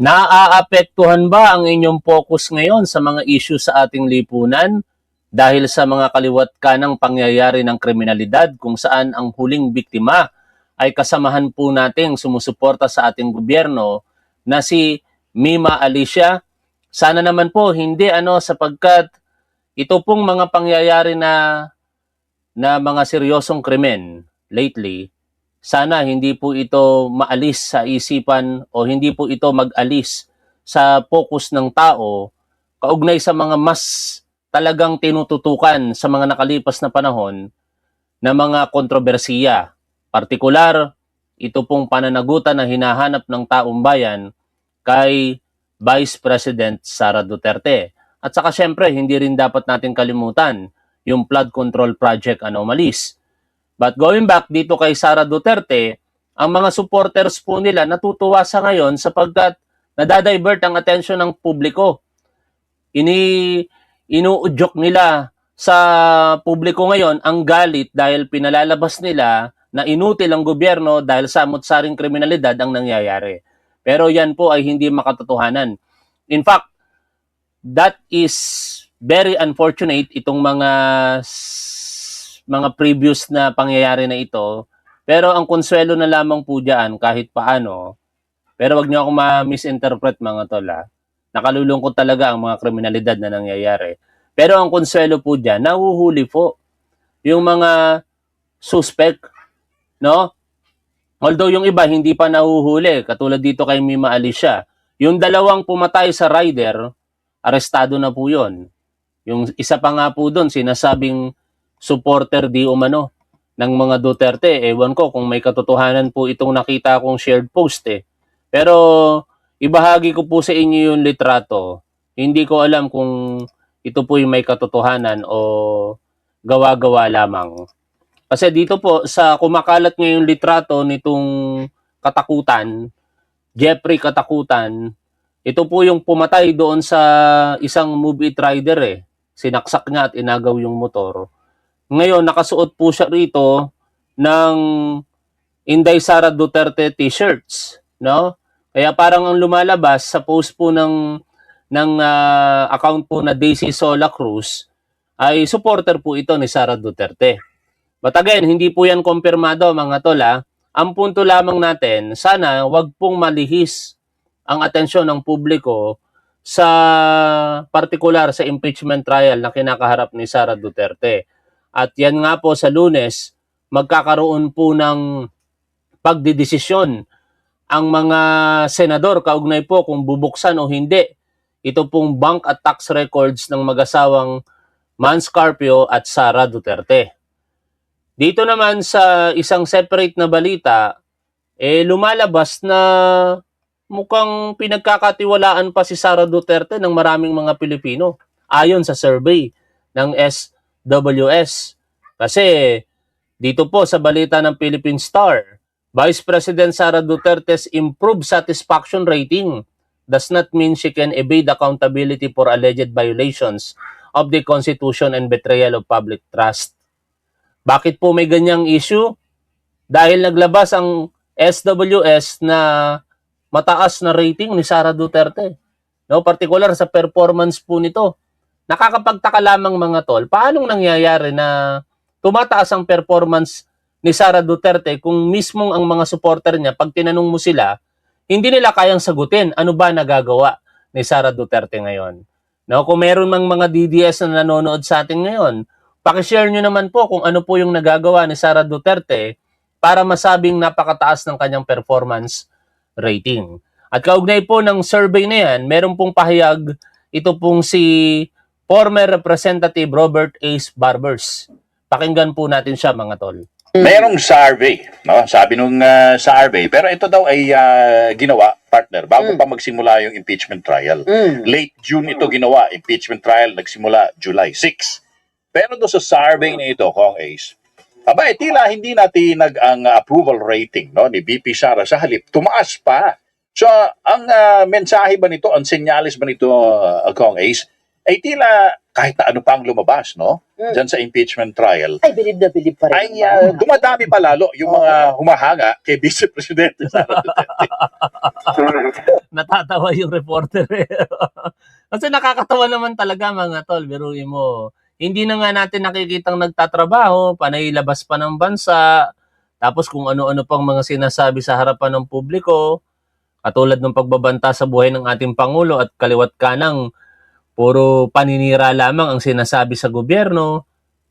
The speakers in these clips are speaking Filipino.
Naaapektuhan ba ang inyong focus ngayon sa mga issue sa ating lipunan dahil sa mga kaliwat kanang pangyayari ng kriminalidad kung saan ang huling biktima ay kasamahan po nating sumusuporta sa ating gobyerno na si Mima Alicia? Sana naman po hindi sapagkat ito pong mga pangyayari na mga seryosong krimen lately, sana hindi po ito maalis sa isipan o hindi po ito mag-alis sa focus ng tao kaugnay sa mga mas talagang tinututukan sa mga nakalipas na panahon na mga kontrobersiya. Partikular, ito pong pananagutan na hinahanap ng taong bayan kay Vice President Sara Duterte. At saka syempre, hindi rin dapat natin kalimutan yung flood control project anomalies. But going back dito kay Sara Duterte, ang mga supporters po nila natutuwa sa ngayon sapagkat nadadivert ang atensyon ng publiko. Inuudyok nila sa publiko ngayon ang galit dahil pinalalabas nila na inutil ang gobyerno dahil samot-saring kriminalidad ang nangyayari. Pero yan po ay hindi makatotohanan. In fact, that is very unfortunate itong mga previous na pangyayari na ito. Pero ang konsuelo na lamang po diyan kahit paano, pero wag niyo ako ma-misinterpret mga tol ha. Nakalulungkot talaga ang mga kriminalidad na nangyayari. Pero ang konsuelo po diyan, nahuhuli po yung mga suspect, no? Although yung iba hindi pa nahuhuli, katulad dito kay Mima Alicia. Yung dalawang pumatay sa rider, arestado na po yun. Yung isa pa nga po doon, sinasabing supporter di umano ng mga Duterte. Ewan ko kung may katotohanan po itong nakita kong shared post eh. Pero ibahagi ko po sa inyo yung litrato. Hindi ko alam kung ito po yung may katotohanan o gawa-gawa lamang. Kasi dito po sa kumakalat ngayong litrato nitong Katakutan, Jeffrey Katakutan, ito po yung pumatay doon sa isang movie rider eh. Sinaksak niya at inagaw yung motor. Ngayon, nakasuot po siya rito ng Inday Sara Duterte t-shirts, no? Kaya parang ang lumalabas sa post po ng account po na Daisy Sola Cruz ay supporter po ito ni Sara Duterte. But again, hindi po yan kumpirmado mga tol ha. Ang punto lamang natin, sana wag pong malihis ang atensyon ng publiko sa partikular sa impeachment trial na kinakaharap ni Sara Duterte. At yan nga po sa Lunes, magkakaroon po ng pagdidesisyon ang mga senador kaugnay po kung bubuksan o hindi ito pong bank at tax records ng mag-asawang Mans Carpio at Sara Duterte. Dito naman sa isang separate na balita, lumalabas na mukhang pinagkakatiwalaan pa si Sara Duterte ng maraming mga Pilipino ayon sa survey ng SWS. Kasi dito po sa balita ng Philippine Star, Vice President Sara Duterte's improved satisfaction rating does not mean she can evade accountability for alleged violations of the Constitution and betrayal of public trust. Bakit po may ganyang issue? Dahil naglabas ang SWS na mataas na rating ni Sara Duterte. No, particular sa performance po nito. Nakakapagtaka lamang mga tol, paanong nangyayari na tumataas ang performance ni Sara Duterte kung mismong ang mga supporter niya, pag tinanong mo sila, hindi nila kayang sagutin ano ba nagagawa ni Sara Duterte ngayon. No, kung meron mang mga DDS na nanonood sa atin ngayon, pakishare nyo naman po kung ano po yung nagagawa ni Sara Duterte para masabing napakataas ng kanyang performance rating. At kaugnay po ng survey na yan, meron pong pahayag ito pong si former Representative Robert Ace Barbers. Pakinggan po natin siya mga tol. Merong survey, no? Sabi nung survey, pero ito daw ay ginawa, partner, bago pa magsimula yung impeachment trial. Late June ito ginawa, impeachment trial nagsimula July 6. Pero doon sa survey na ito, Kong Ace, tila hindi natinag ang approval rating no, ni VP Sara, sa halip, tumaas pa. So, ang mensahe ba nito, ang senyalis ba nito, Kong Ace, ay tila kahit na ano pang lumabas, no? Diyan sa impeachment trial, Ay, bilib pa rin. ay dumadami pa lalo yung mga humahanga kay Vice Presidente Sara Duterte. Natatawa yung reporter. Kasi nakakatawa naman talaga mga tol, biruin mo. Hindi na nga natin nakikitang nagtatrabaho, panay labas pa ng bansa, tapos kung ano-ano pang mga sinasabi sa harapan ng publiko, katulad ng pagbabanta sa buhay ng ating Pangulo at kaliwat kanang puro paninira lamang ang sinasabi sa gobyerno.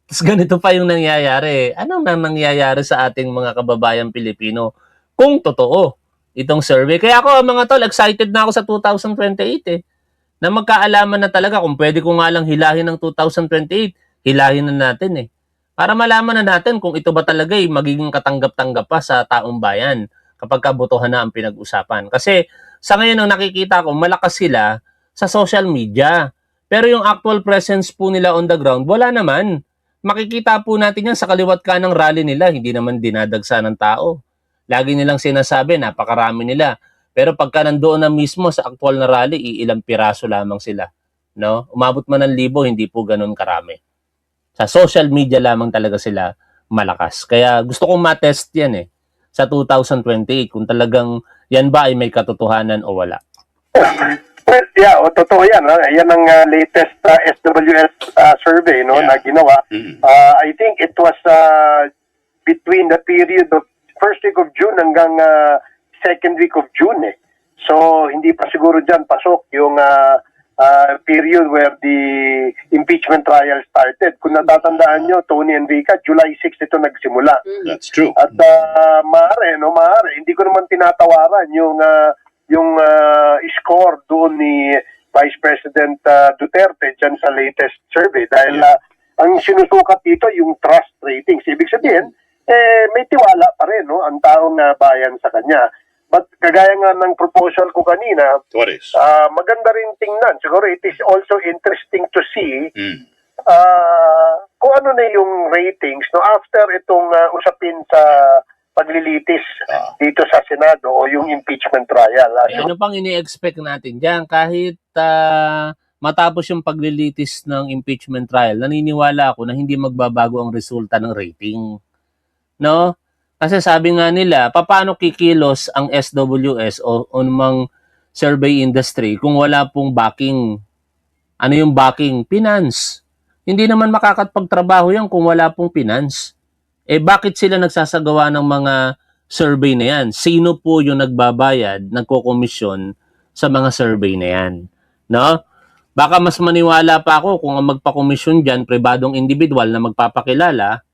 Tapos ganito pa yung nangyayari. Anong nangyayari sa ating mga kababayan Pilipino kung totoo itong survey? Kaya ako mga tol, excited na ako sa 2028 na magkaalaman na talaga kung pwede ko nga lang hilahin ng 2028, hilahin na natin para malaman na natin kung ito ba talaga magiging katanggap-tanggap pa sa taong bayan kapag kabotohan na ang pinag-usapan. Kasi sa ngayon ang nakikita ko, malakas sila sa social media. Pero yung actual presence po nila on the ground, wala naman. Makikita po natin yan sa kaliwat ka ng rally nila, hindi naman dinadagsa ng tao. Lagi nilang sinasabi, napakarami nila. Pero pagka nandoon na mismo sa actual na rally, iilang piraso lamang sila. No? Umabot man ng libo, hindi po ganun karami. Sa social media lamang talaga sila malakas. Kaya gusto kong matest yan sa 2028 kung talagang yan ba ay may katotohanan o wala. Well, yeah, totoo yan. Yan ang latest SWS survey na ginawa. I think it was between the period of first week of June hanggang second week of June. So, hindi pa siguro dyan pasok yung period where the impeachment trial started. Kung natatandaan nyo, Tony and Vika, July 6 ito nagsimula. That's true. At maaari, hindi ko naman tinatawaran yung score doon ni Vice President Duterte dyan sa latest survey dahil ang sinusukat dito yung trust ratings. Ibig sabihin, may tiwala pa rin ang taong bayan sa kanya. But kagaya nga ng proposal ko kanina, What is? maganda rin tingnan. Siguro it is also interesting to see kung ano na yung ratings after itong usapin sa paglilitis dito sa Senado o yung impeachment trial. Ano pang ini-expect natin dyan? Kahit matapos yung paglilitis ng impeachment trial, naniniwala ako na hindi magbabago ang resulta ng rating. No? Kasi sabi nga nila, paano kikilos ang SWS o anumang survey industry kung wala pong backing? Ano yung backing? Finance. Hindi naman makakapagtrabaho yan kung wala pong finance. Bakit sila nagsasagawa ng mga survey na yan? Sino po yung nagbabayad, nagko-komisyon sa mga survey na yan? No? Baka mas maniwala pa ako kung ang magpa-komisyon dyan, pribadong individual na magpapakilala,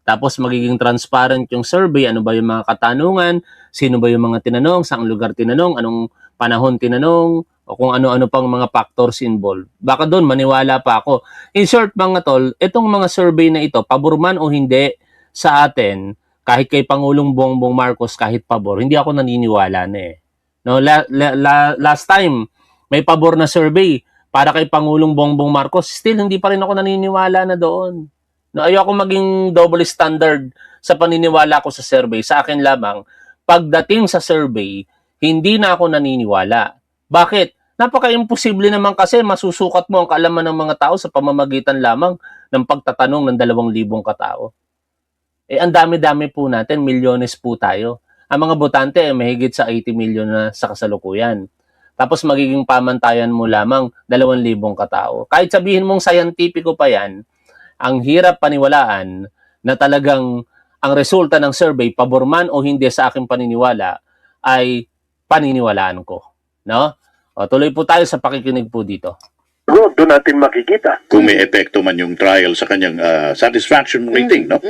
tapos magiging transparent yung survey, ano ba yung mga katanungan, sino ba yung mga tinanong, saang lugar tinanong, anong panahon tinanong, o kung ano-ano pang mga factors involved. Baka doon maniwala pa ako. In short mga tol, itong mga survey na ito, pabor man o hindi sa atin, kahit kay Pangulong Bongbong Marcos, kahit pabor, hindi ako naniniwala na No, last time, may pabor na survey para kay Pangulong Bongbong Marcos, still hindi pa rin ako naniniwala na doon. No, ayoko maging double standard sa paniniwala ko sa survey. Sa akin lamang, pagdating sa survey, hindi na ako naniniwala. Bakit? Napaka-imposible naman kasi masusukat mo ang kaalaman ng mga tao sa pamamagitan lamang ng pagtatanong ng 2,000 katao. Ang dami-dami po natin, milyones po tayo. Ang mga botante mahigit sa 80 million na sa kasalukuyan. Tapos magiging pamantayan mo lamang 2,000 katao. Kahit sabihin mong scientifico pa yan, ang hirap paniwalaan na talagang ang resulta ng survey, pabor man o hindi sa aking paniniwala, ay paniniwalaan ko. No? O, tuloy po tayo sa pakikinig po dito. Doon natin makikita. Kung may epekto man yung trial sa kanyang satisfaction rating, no?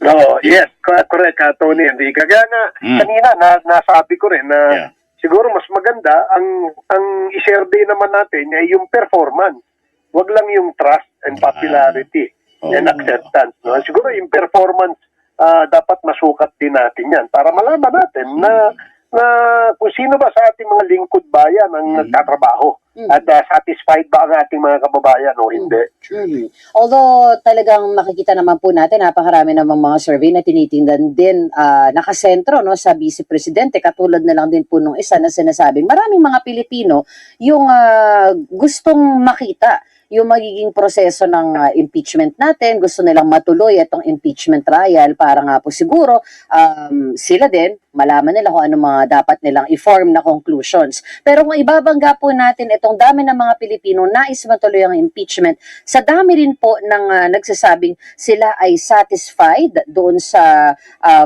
No, yes, correct, Tony. Hindi kagaya nga kanina nasabi ko rin na siguro mas maganda ang i-survey naman natin ay yung performance. Wag lang yung trust and popularity and acceptance. No? Siguro yung performance dapat masukat din natin yan para malaman natin na na kung sino ba sa ating mga lingkod bayan ang nagtatrabaho at satisfied ba ang ating mga kababayan o hindi. Although talagang makikita naman po natin, napakarami namang mga survey na tinitingnan din nakasentro no, sa Vice Presidente, katulad na lang din po nung isa na sinasabing maraming mga Pilipino yung gustong makita yung magiging proseso ng impeachment natin, gusto nilang matuloy itong impeachment trial para nga po siguro sila din, malaman nila kung ano mga dapat nilang i-form na conclusions. Pero kung ibabangga po natin itong dami ng mga Pilipino nais matuloy ang impeachment, sa dami rin po ng nagsasabing sila ay satisfied doon sa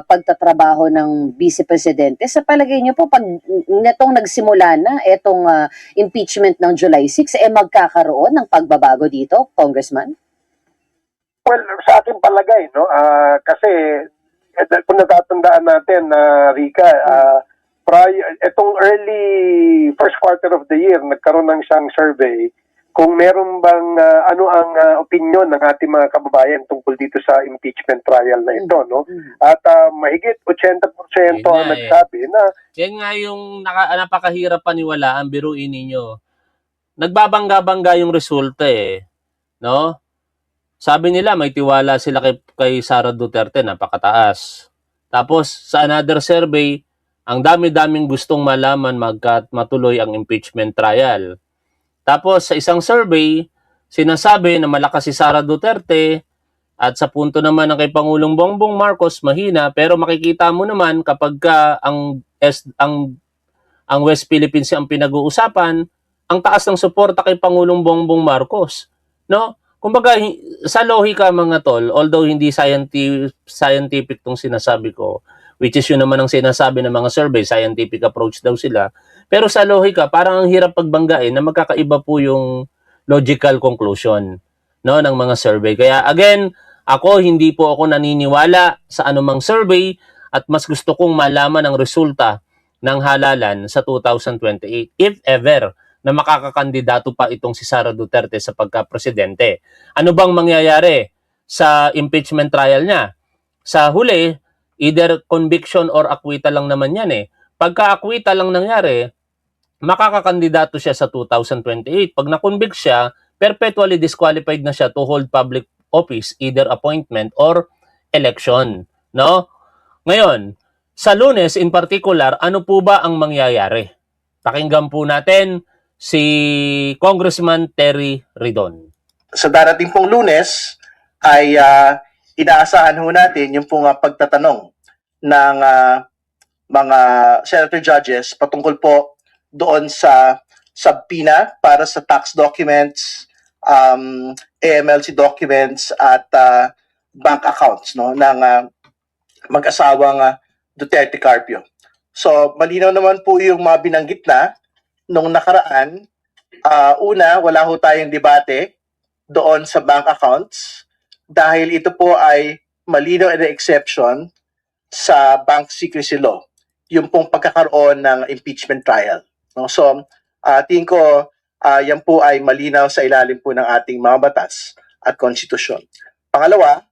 pagtatrabaho ng Vice Presidente. Sa palagay niyo po, pag netong nagsimula na itong impeachment ng July 6, magkakaroon ng pagbabago dito, Congressman? Well, sa ating palagay, no, kasi kung natatandaan natin, Rika, itong early first quarter of the year, nagkaroon ng isang survey kung meron bang ano ang opinion ng ating mga kababayan tungkol dito sa impeachment trial na ito, no? At mahigit 80% ang nagsabi na yan nga yung napakahirap paniwalaan, biruin ninyo. Nagbabangga-bangga yung resulta no? Sabi nila may tiwala sila kay Sara Duterte, napakataas. Tapos sa another survey, ang dami-daming gustong malaman matuloy ang impeachment trial. Tapos sa isang survey, sinasabi na malakas si Sara Duterte at sa punto naman ng kay Pangulong Bongbong Marcos mahina, pero makikita mo naman kapag ang West Philippines ang pinag-uusapan, ang taas ng suporta kay Pangulong Bongbong Marcos, no? Kumbaga sa lohika mga tol, although hindi scientific tong sinasabi ko, which is yun naman ang sinasabi ng mga survey, scientific approach daw sila. Pero sa lohika, parang ang hirap pagbanggain na magkakaiba po yung logical conclusion, no, ng mga survey. Kaya again, hindi po ako naniniwala sa anumang survey at mas gusto kong malaman ang resulta ng halalan sa 2028, if ever, na makakakandidato pa itong si Sara Duterte sa pagka-presidente. Ano bang mangyayari sa impeachment trial niya? Sa huli, either conviction or acquittal lang naman yan Pagka-acquittal lang nangyari, makakakandidato siya sa 2028. Pag na-convict siya, perpetually disqualified na siya to hold public office, either appointment or election, no? Ngayon, sa Lunes in particular, ano po ba ang mangyayari? Pakinggan po natin si Congressman Terry Ridon. Sa darating pong Lunes ay inaasahan ho natin yung pong pagtatanong ng mga senator judges patungkol po doon sa subpoena para sa tax documents, AMLC documents at bank accounts ng mag-asawang Duterte Carpio. So malinaw naman po yung mga binanggit na nung nakaraan. Una, wala ho tayong debate doon sa bank accounts dahil ito po ay malinaw na exception sa bank secrecy law, yung pong pagkakaroon ng impeachment trial. No? So, tingin ko, yan po ay malinaw sa ilalim po ng ating mga batas at konstitusyon. Pangalawa,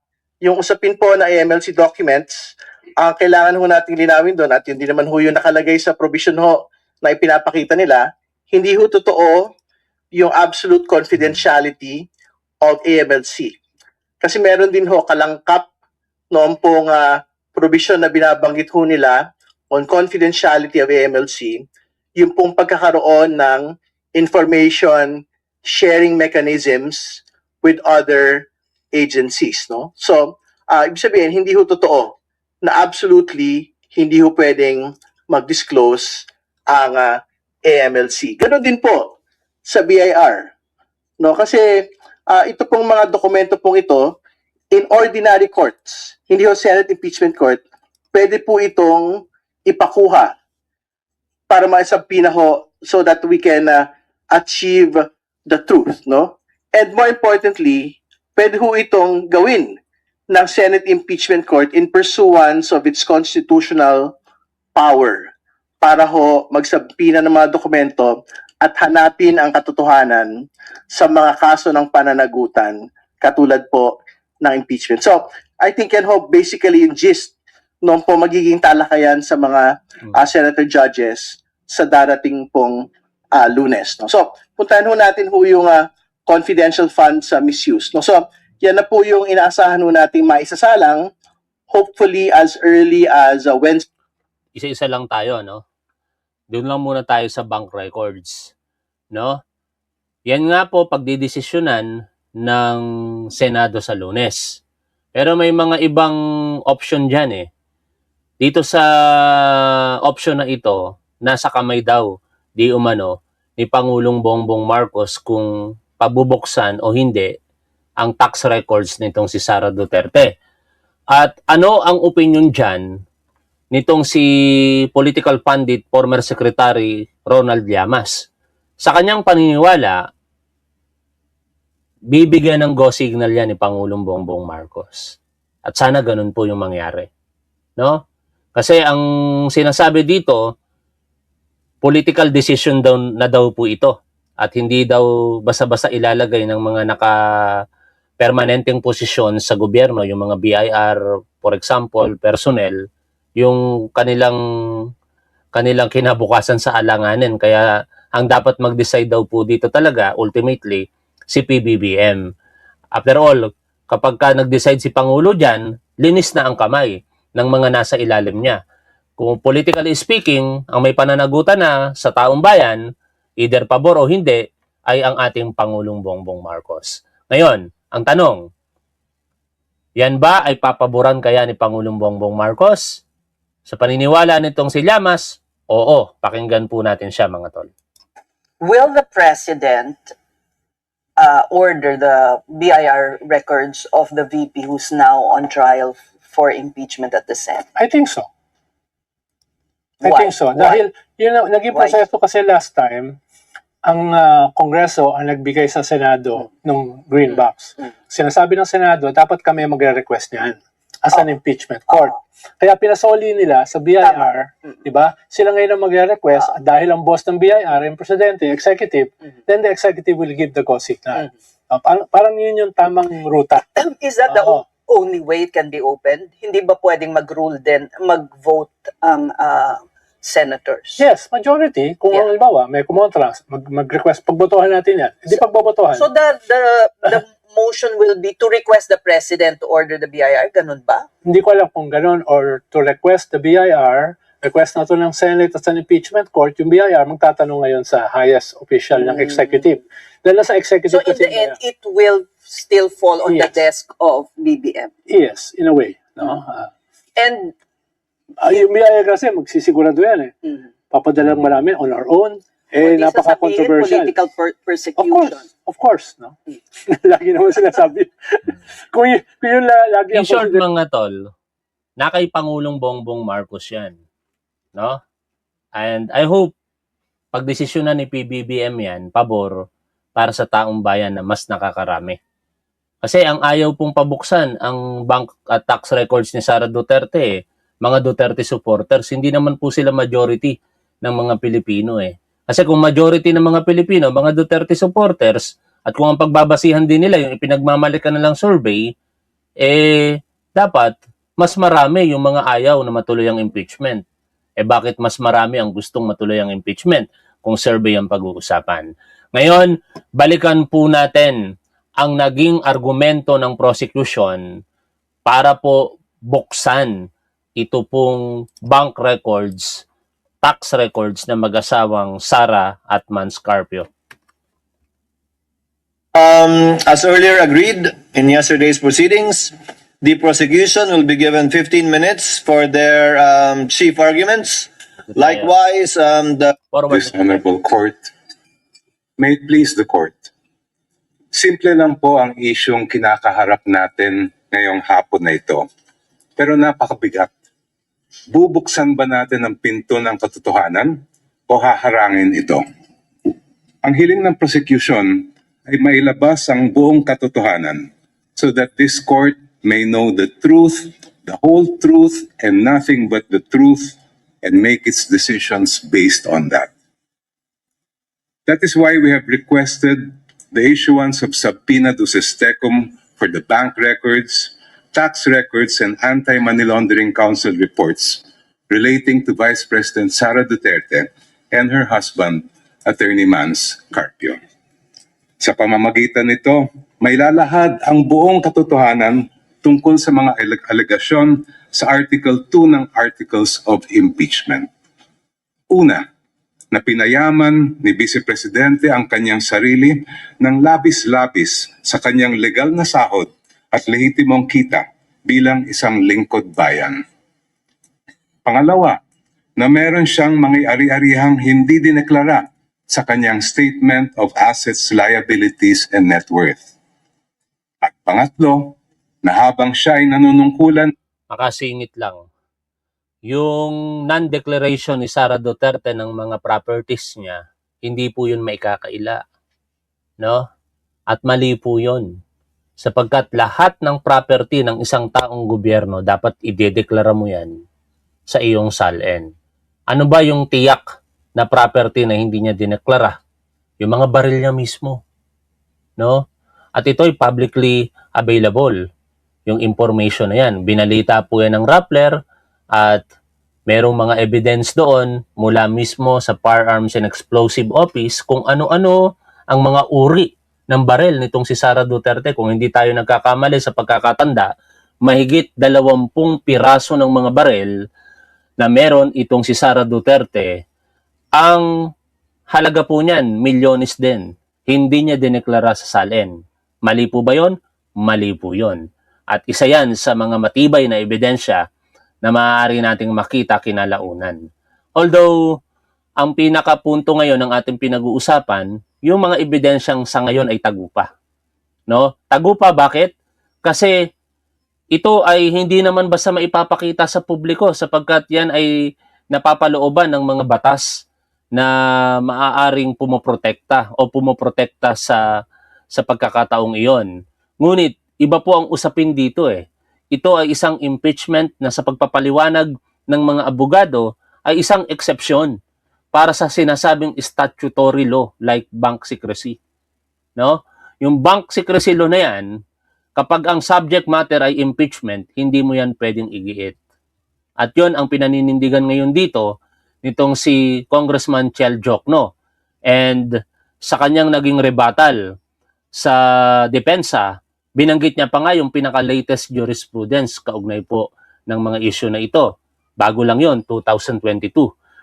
yung usapin po na AMLC documents, ang kailangan ho nating linawin doon at yun din naman ho yung nakalagay sa provision ho na ipinapakita nila, hindi ho totoo yung absolute confidentiality of AMLC. Kasi meron din ho kalangkap noong pong provision na binabanggit ho nila on confidentiality of AMLC, yung pong pagkakaroon ng information sharing mechanisms with other agencies. No? So, ibig sabihin, hindi ho totoo na absolutely hindi ho pwedeng mag-disclose ang AMLC. Ganon din po sa BIR. No? Kasi ito pong mga dokumento pong ito, in ordinary courts, hindi ho Senate Impeachment Court, pwede po itong ipakuha para maisabpina ho so that we can achieve the truth. No? And more importantly, pwede ho itong gawin ng Senate Impeachment Court in pursuance of its constitutional power para ho magsabpina ng mga dokumento at hanapin ang katotohanan sa mga kaso ng pananagutan katulad po ng impeachment. So, I think yan ho basically yung gist noon po magiging talakayan sa mga senator judges sa darating pong Lunes. No? So, puntahan ho natin ho yung confidential funds misuse. No? So, yan na po yung inaasahan ho natin maisasalang hopefully as early as Wednesday. Isa-isa lang tayo, no? Doon lang muna tayo sa bank records, no? Yan nga po pagdidesisyonan ng Senado sa Lunes. Pero may mga ibang option dyan eh. Dito sa option na ito, nasa kamay daw, di umano, ni Pangulong Bongbong Marcos kung pabubuksan o hindi ang tax records nitong si Sara Duterte. At ano ang opinion dyan nitong si political pundit, former Secretary Ronald Llamas? Sa kanyang paniniwala, bibigyan ng go signal yan ni Pangulong Bongbong Marcos. At sana ganun po yung mangyari. No? Kasi ang sinasabi dito, political decision daw na daw po ito. At hindi daw basta-basta ilalagay ng mga naka-permanenteng posisyon sa gobyerno, yung mga BIR, for example, personnel, yung kanilang kinabukasan sa alanganin. Kaya ang dapat mag-decide daw po dito talaga, ultimately, si PBBM. After all, kapag ka nag-decide si Pangulo dyan, linis na ang kamay ng mga nasa ilalim niya. Kung politically speaking, ang may pananagutan na sa taong bayan, either pabor o hindi, ay ang ating Pangulong Bongbong Marcos. Ngayon, ang tanong, yan ba ay papaboran kaya ni Pangulong Bongbong Marcos? Sa paniniwala nitong si Llamas, oo, pakinggan po natin siya mga tol. Will the President order the BIR records of the VP who's now on trial for impeachment at the Senate? I think so. I Why? think so. Why? Dahil, naging Why? proseso kasi last time, ang Kongreso ang nagbigay sa Senado ng green box. Sinasabi ng Senado, dapat kami magre-request niyan as an impeachment court. Kaya pinasoli nila sa BIR, di ba? Sila ngayon ang magre-request at dahil ang boss ng BIR, yung presidente, executive, then the executive will give the go signal. Parang yun yung tamang ruta. Is that the Oo. only way it can be opened? Hindi ba pwedeng mag-rule din, mag-vote ang senators? Yes, majority. Kung Yeah. halimbawa, may kumontra, mag-request, pagbotohan natin yan. Hindi pagbobotohan. So the motion will be to request the President to order the BIR? Ganun ba? Hindi ko alam kung ganun or to request the BIR, request na to ng Senate at sa impeachment court, yung BIR magtatanong ngayon sa highest official ng executive. Dahil sa executive So in kasi the end, it will still fall on the Yes. desk of BBM. yes, in a way. No? And Yung BIR kasi magsisigurado yan eh. Papadalang marami on our own. Eh, hindi sasabihin napaka-controversial. political Of persecution. course, no? Lagi naman sinasabi. kung yun lagi In ang short consider- mga tol, na kay Pangulong Bongbong Marcos yan. No? And I hope, pagdesisyonan ni PBBM yan, pabor, para sa taong bayan na mas nakakarami. Kasi ang ayaw pong pabuksan ang bank at tax records ni Sara Duterte, mga Duterte supporters, hindi naman po sila majority ng mga Pilipino eh. Kasi kung majority ng mga Pilipino, mga Duterte supporters, at kung ang pagbabasihan din nila, yung ipinagmamalikan na lang survey, eh, dapat mas marami yung mga ayaw na matuloy ang impeachment. Eh bakit mas marami ang gustong matuloy ang impeachment kung survey ang pag-uusapan? Ngayon, balikan po natin ang naging argumento ng prosecution para po buksan ito pong bank records, tax records ng mag-asawang Sara at Mans Carpio. As earlier agreed in yesterday's proceedings, the prosecution will be given 15 minutes for their chief arguments. Likewise, the Forward. This honorable court, may it please the court. Simple lang po ang isyong kinakaharap natin ngayong hapon na ito. Pero napakabigat. Bubuksan ba natin ang pinto ng katotohanan o haharangin ito? Ang hiling ng prosecution ay mailabas ang buong katotohanan so that this court may know the truth, the whole truth, and nothing but the truth, and make its decisions based on that. That is why we have requested the issuance of subpoena duces tecum for the bank records, tax records, and Anti-Money Laundering Council reports relating to Vice President Sara Duterte and her husband, Attorney Mans Carpio. Sa pamamagitan nito, may lalahad ang buong katotohanan tungkol sa mga alegasyon sa Article 2 ng Articles of Impeachment. Una, na pinayaman ni Vice Presidente ang kanyang sarili ng labis-labis sa kanyang legal na sahod at lehitimong kita bilang isang lingkod bayan. Pangalawa, na meron siyang mga ari-arihang hindi dineklara sa kanyang Statement of Assets, Liabilities, and Net Worth. At pangatlo, na habang siya ay nanunungkulan Makasingit lang. Yung non-declaration ni Sara Duterte ng mga properties niya, hindi po yun maikakaila. No? At mali po yun. Sapagkat lahat ng property ng isang taong gobyerno, dapat idedeklara mo yan sa iyong SALN. Ano ba yung tiyak na property na hindi niya dineklara? Yung mga baril niya mismo. No? At ito'y publicly available. Yung information na yan. Binalita po yan ng Rappler at merong mga evidence doon mula mismo sa Firearms and Explosive Office kung ano-ano ang mga uri ng baril nitong si Sara Duterte. Kung hindi tayo nagkakamali sa pagkakatanda, mahigit 20 piraso ng mga baril na meron itong si Sara Duterte. Ang halaga po niyan, milyones din. Hindi niya dineklara sa SALN. Mali po ba yon? Mali po yon. At isa yan sa mga matibay na ebidensya na maaari nating makita kinalaunan. Although, ang pinakapunto ngayon ng ating pinag-uusapan, yung mga ebidensyang sa ngayon ay tagupa. No? Tagupa, bakit? Kasi ito ay hindi naman basta maipapakita sa publiko sapagkat yan ay napapalooban ng mga batas na maaaring pumoprotekta o pumoprotekta sa pagkakataong iyon. Ngunit, iba po ang usapin dito eh. Ito ay isang impeachment na sa pagpapaliwanag ng mga abogado ay isang exception para sa sinasabing statutory law like bank secrecy. No? Yung bank secrecy law na yan, kapag ang subject matter ay impeachment, hindi mo yan pwedeng igiit. At yon ang pinaninindigan ngayon dito nitong si Congressman Chel Jokno. And sa kanyang naging rebuttal sa depensa, binanggit niya pa nga yung pinaka-latest jurisprudence kaugnay po ng mga issue na ito. Bago lang yon 2022.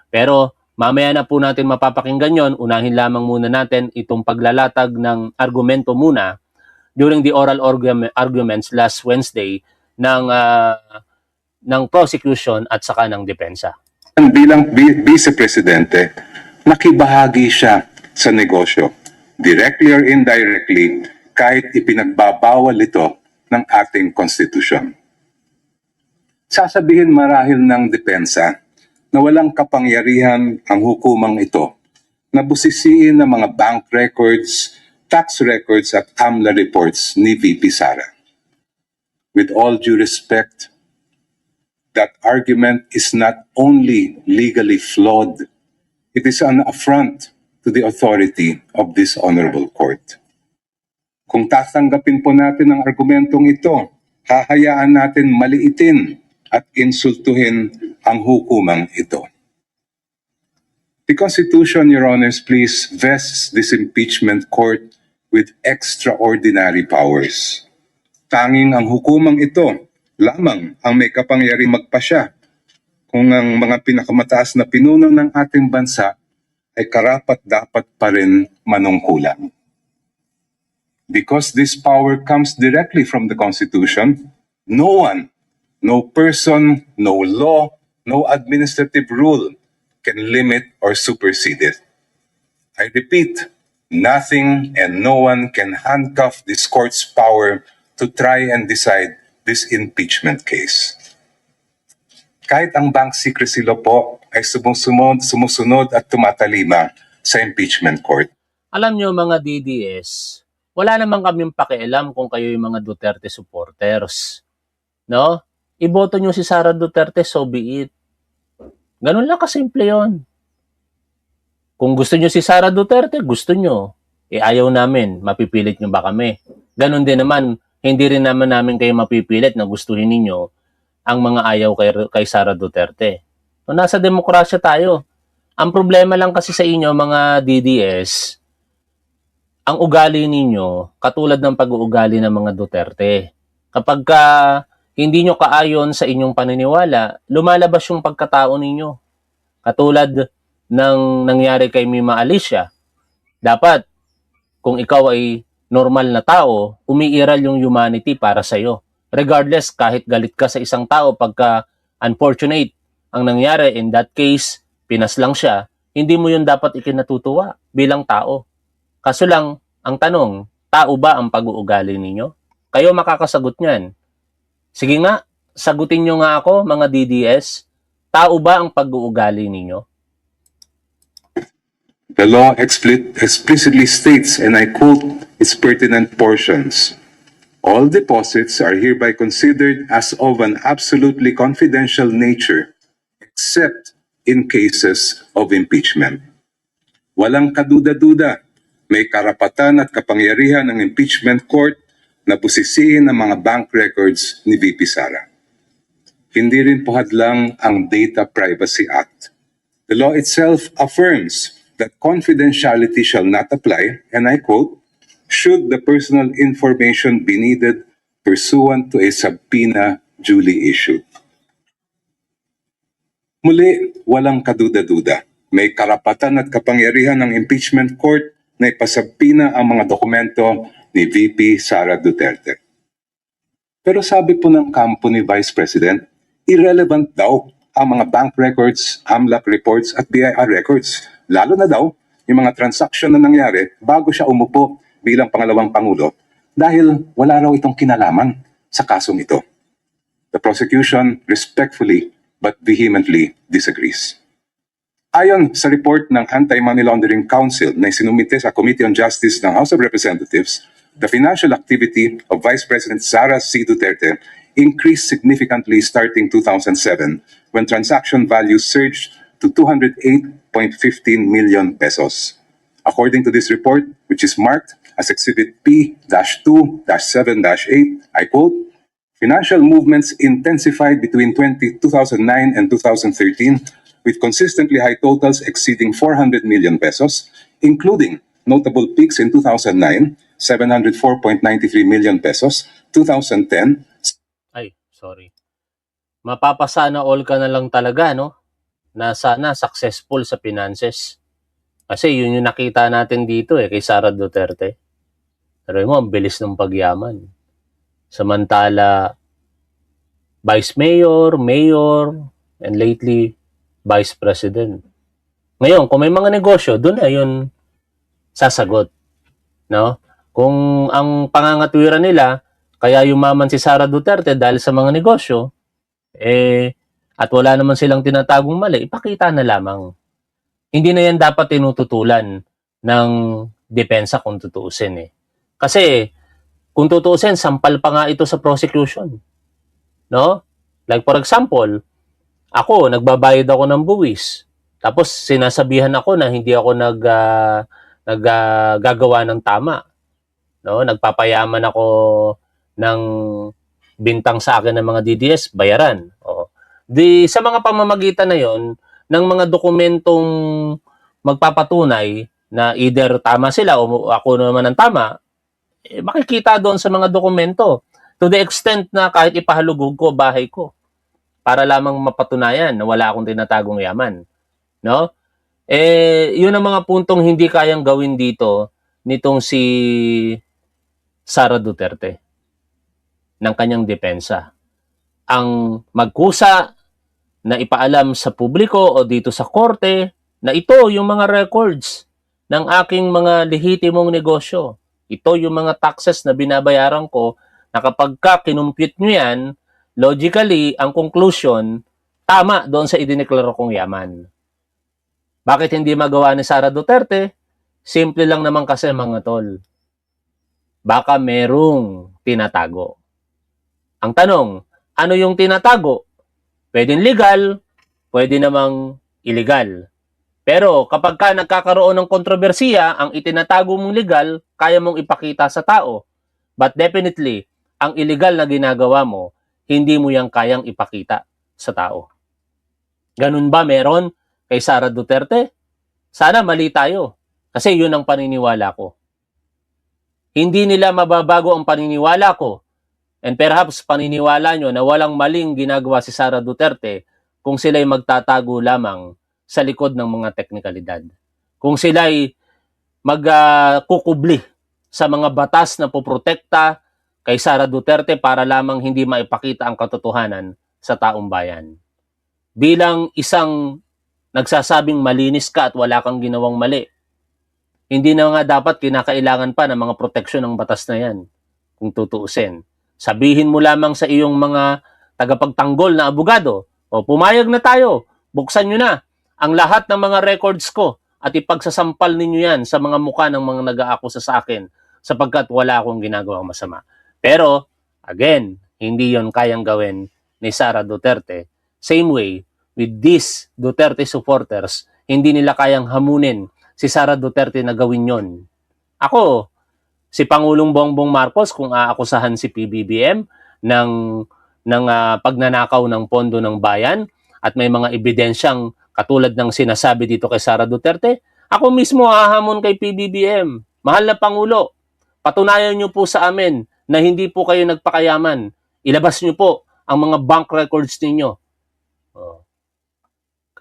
Pero mamaya na po natin mapapakinggan yon. Unahin lamang muna natin itong paglalatag ng argumento muna during the oral arguments last Wednesday ng prosecution at saka ng depensa. bilang Vice Presidente, nakibahagi siya sa negosyo, directly or indirectly, kahit ipinagbabawal ito ng ating konstitusyon. Sasabihin marahil ng depensa na walang kapangyarihan ang hukumang ito na busisiin ng mga bank records, tax records at AMLA reports ni VP Sara. With all due respect, that argument is not only legally flawed, it is an affront to the authority of this honorable court. Kung tatanggapin po natin ang argumentong ito, hahayaan natin maliitin at insultuhin ang hukumang ito. The Constitution, Your Honors, please vests this impeachment court with extraordinary powers. Tanging ang hukumang ito lamang ang may kapangyarihang magpasya kung ang mga pinakamataas na pinuno ng ating bansa ay karapat-dapat pa rin manungkulan. Because this power comes directly from the Constitution, no one, no person, no law, no administrative rule can limit or supersede it. I repeat, nothing and no one can handcuff this court's power to try and decide this impeachment case. Kahit ang bank secrecy law po ay sumusunod at tumatalima sa impeachment court. Alam nyo mga DDS, wala naman kaming pakialam kung kayo yung mga Duterte supporters. No? Iboto nyo si Sara Duterte, so be it. Ganun lang kasimple yon. Kung gusto nyo si Sara Duterte, gusto nyo. Ayaw namin, mapipilit nyo ba kami? Ganun din naman hindi rin naman namin kayo mapipilit na gustuhin ninyo ang mga ayaw kay Sara Duterte. So, nasa demokrasya tayo. Ang problema lang kasi sa inyo, mga DDS, ang ugali ninyo, katulad ng pag-uugali ng mga Duterte. Kapag hindi nyo kaayon sa inyong paniniwala, lumalabas yung pagkatao ninyo. Katulad ng nangyari kay Mima Alicia. Dapat, kung ikaw ay normal na tao, umiiral yung humanity para sa'yo. Regardless, kahit galit ka sa isang tao pagka unfortunate ang nangyari, in that case, pinaslang siya, hindi mo yun dapat ikinatutuwa bilang tao. Kaso lang, ang tanong, tao ba ang pag-uugali ninyo? Kayo makakasagot niyan. Sige nga, sagutin nyo nga ako, mga DDS, tao ba ang pag-uugali ninyo? The law explicitly states, and I quote its pertinent portions, all deposits are hereby considered as of an absolutely confidential nature, except in cases of impeachment. Walang kaduda-duda, may karapatan at kapangyarihan ng impeachment court na pusisiin ang mga bank records ni VP Sara. Hindi rin po hadlang ang Data Privacy Act. The law itself affirms that confidentiality shall not apply, and I quote, should the personal information be needed pursuant to a subpoena duly issued. Muli, walang kaduda-duda. May karapatan at kapangyarihan ng impeachment court na ipasubpoena ang mga dokumento ni VP Sara Duterte. Pero sabi po ng kampo ni Vice President, irrelevant daw ang mga bank records, AMLAC reports at BIR records. Lalo na daw yung mga transaksyon na nangyari bago siya umupo bilang pangalawang pangulo dahil wala raw itong kinalaman sa kasong ito. The prosecution respectfully but vehemently disagrees. Ayon sa report ng Anti-Money Laundering Council na sinumite sa Committee on Justice ng House of Representatives, the financial activity of Vice President Sara C. Duterte increased significantly starting 2007 when transaction values surged to 208.15 million pesos. According to this report, which is marked as Exhibit P-2-7-8, I quote, financial movements intensified between 2009 and 2013 with consistently high totals exceeding 400 million pesos, including notable peaks in 2009, 704.93 million pesos, 2010. Ay, sorry. Mapapasana all ka na lang talaga, no? Na sana successful sa finances. Kasi yun yung nakita natin dito kay Sara Duterte. Pero mo, ang bilis ng pagyaman. Samantala, Vice Mayor, Mayor, and lately, Vice President. Ngayon, kung may mga negosyo, doon na yun sasagot. No? Kung ang pangangatwiran nila, kaya yumaman si Sara Duterte dahil sa mga negosyo, at wala naman silang tinatagong mali, ipakita na lamang. Hindi na yan dapat tinututulan ng depensa kung tutuusin Kasi, kung tutuusin, sampal pa nga ito sa prosecution. No? Like for example, ako, nagbabayad ako ng buwis. Tapos, sinasabihan ako na hindi ako gagawa ng tama. No? Nagpapayaman ako ng bintang sa akin ng mga DDS, bayaran. Sa mga pamamagitan na yon ng mga dokumentong magpapatunay na either tama sila o ako naman ang tama, makikita doon sa mga dokumento. To the extent na kahit ipahalugog ko bahay ko para lamang mapatunayan na wala akong tinatagong yaman. No? Yun ang mga puntong hindi kayang gawin dito nitong si Sara Duterte ng kanyang depensa. Ang magkusa na ipaalam sa publiko o dito sa korte na ito yung mga records ng aking mga lehitimong negosyo. Ito yung mga taxes na binabayaran ko na kapag kinumpute nyo yan, logically, ang conclusion, tama doon sa idineklara kong yaman. Bakit hindi magawa ni Sara Duterte? Simple lang naman kasi mga tol. Baka merong tinatago. Ang tanong, ano yung tinatago? Pwedeng legal, pwede namang illegal. Pero kapag nagkakaroon ng kontrobersiya, ang itinatago mong legal, kaya mong ipakita sa tao. But definitely, ang illegal na ginagawa mo, hindi mo yang kayang ipakita sa tao. Ganun ba meron kay Sara Duterte? Sana mali tayo. Kasi yun ang paniniwala ko. Hindi nila mababago ang paniniwala ko. And perhaps paniniwala nyo na walang maling ginagawa si Sara Duterte kung sila'y magtatago lamang sa likod ng mga teknikalidad. Kung sila'y magkukubli sa mga batas na poprotekta kay Sara Duterte para lamang hindi maipakita ang katotohanan sa taong bayan. Bilang isang nagsasabing malinis ka at wala kang ginawang mali, hindi na nga dapat kinakailangan pa ng mga proteksyon ng batas na yan, kung tutuusin. Sabihin mo lamang sa iyong mga tagapagtanggol na abogado, o pumayag na tayo, buksan nyo na ang lahat ng mga records ko at ipagsasampal ninyo yan sa mga mukha ng mga nag-aakusa sa akin sapagkat wala akong ginagawang masama. Pero, again, hindi yon kayang gawin ni Sara Duterte. Same way, with these Duterte supporters, hindi nila kayang hamunin si Sara Duterte na gawin yon. Ako, si Pangulong Bongbong Marcos, kung aakusahan si PBBM ng pagnanakaw ng pondo ng bayan at may mga ebidensyang katulad ng sinasabi dito kay Sara Duterte, ako mismo hahamon kay PBBM. Mahal na Pangulo, patunayan niyo po sa amin na hindi po kayo nagpakayaman. Ilabas niyo po ang mga bank records ninyo.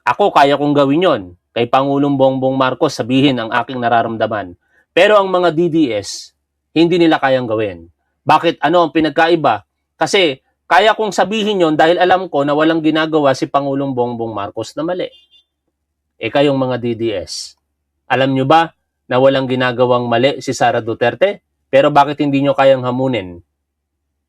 Ako, kaya kong gawin yon. Kay Pangulong Bongbong Marcos, sabihin ang aking nararamdaman. Pero ang mga DDS, hindi nila kayang gawin. Bakit? Ano ang pinagkaiba? Kasi kaya kong sabihin yon dahil alam ko na walang ginagawa si Pangulong Bongbong Marcos na mali. Kayong mga DDS, alam nyo ba na walang ginagawang mali si Sara Duterte? Pero bakit hindi nyo kayang hamunin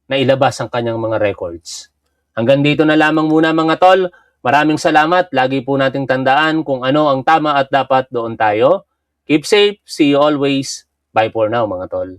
na ilabas ang kanyang mga records? Hanggang dito na lamang muna mga tol. Maraming salamat. Lagi po nating tandaan kung ano ang tama at dapat doon tayo. Keep safe. See you always. Bye for now mga tol.